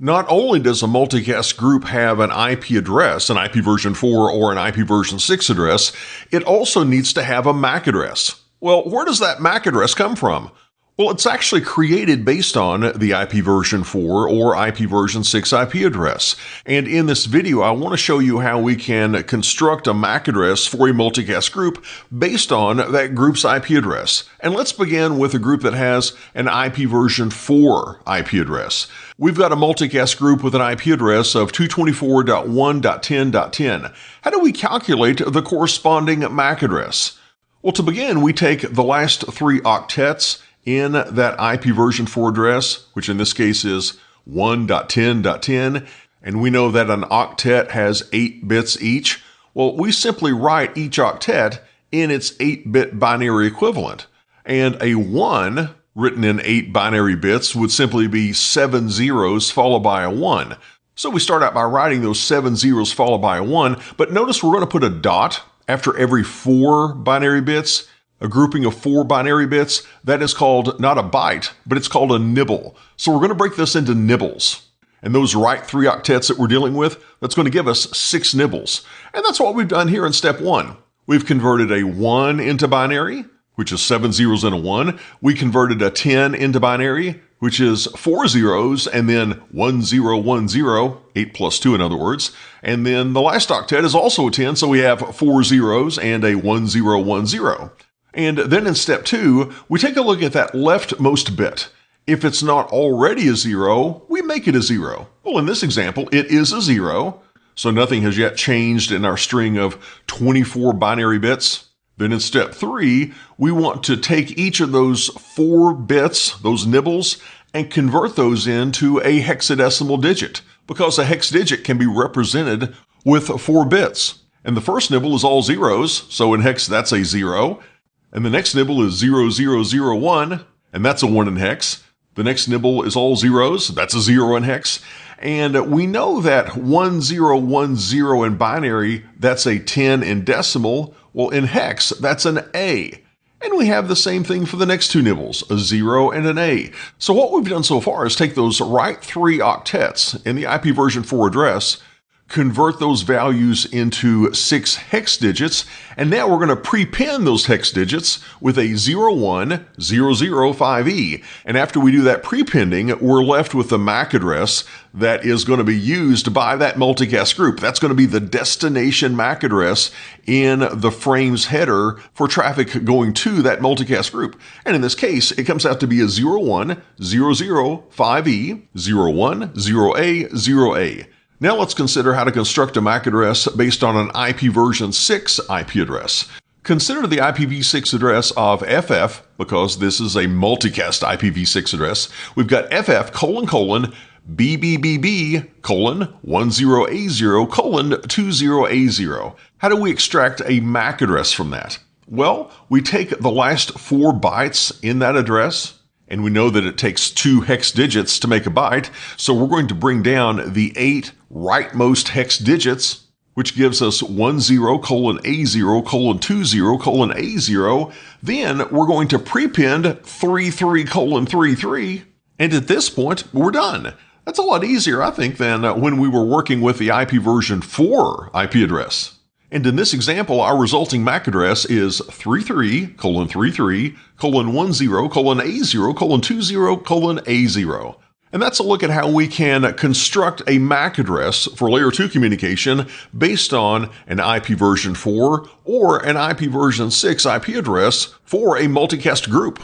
Not only does a multicast group have an IP address, an IP version 4 or an IP version 6 address, it also needs to have a MAC address. Well, where does that MAC address come from? Well, it's actually created based on the IP version 4 or IP version 6 IP address. And in this video, I want to show you how we can construct a MAC address for a multicast group based on that group's IP address. And let's begin with a group that has an IP version 4 IP address. We've got a multicast group with an IP address of 224.1.10.10. How do we calculate the corresponding MAC address? Well, to begin, we take the last 3 octets in that IP version 4 address, which in this case is 1.10.10, and we know that an octet has 8 bits each. Well, we simply write each octet in its 8-bit binary equivalent. And a 1 written in 8 binary bits would simply be 7 zeros followed by a 1. So we start out by writing those 7 zeros followed by a 1, but notice we're going to put a dot after every 4 binary bits. A grouping of 4 binary bits, that is called not a byte, but it's called a nibble. So we're going to break this into nibbles. And those right 3 octets that we're dealing with, that's going to give us 6 nibbles. And that's what we've done here in step 1. We've converted a 1 into binary, which is 7 zeros and a 1. We converted a 10 into binary, which is 4 zeros, and then 1 0 1 0, 8 plus 2 in other words. And then the last octet is also a 10, so we have 4 zeros and a 1 0 1 0. And then in step 2, we take a look at that leftmost bit. If it's not already a 0, we make it a 0. Well, in this example, it is a 0, so nothing has yet changed in our string of 24 binary bits. Then in step 3, we want to take each of those 4 bits, those nibbles, and convert those into a hexadecimal digit, because a hex digit can be represented with 4 bits. And the first nibble is all zeros, so in hex that's a 0. And the next nibble is 0001, and that's a 1 in hex. The next nibble is all zeros, that's a 0 in hex. And we know that 1010 in binary, that's a 10 in decimal. Well, in hex, that's an A. And we have the same thing for the next 2 nibbles, a 0 and an A. So what we've done so far is take those right 3 octets in the IP version 4 address, convert those values into 6 hex digits, and now we're going to prepend those hex digits with a 01005E. And after we do that prepending, we're left with the MAC address that is going to be used by that multicast group. That's going to be the destination MAC address in the frame's header for traffic going to that multicast group. And in this case, it comes out to be a 01005E, 010A, 0A. Now let's consider how to construct a MAC address based on an IP version 6 IP address. Consider the IPv6 address of FF, because this is a multicast IPv6 address. We've got FF://BBBB:10A0:20A0. How do we extract a MAC address from that? Well, we take the last 4 bytes in that address, and we know that it takes 2 hex digits to make a byte, so we're going to bring down the 8 rightmost hex digits, which gives us 10:A0:20:A0. Then we're going to prepend 33:33, and at this point, we're done. That's a lot easier, I think, than when we were working with the IP version 4 IP address. And in this example, our resulting MAC address is 33:33:10:A0:20:A0. And that's a look at how we can construct a MAC address for layer 2 communication based on an IP version 4 or an IP version 6 IP address for a multicast group.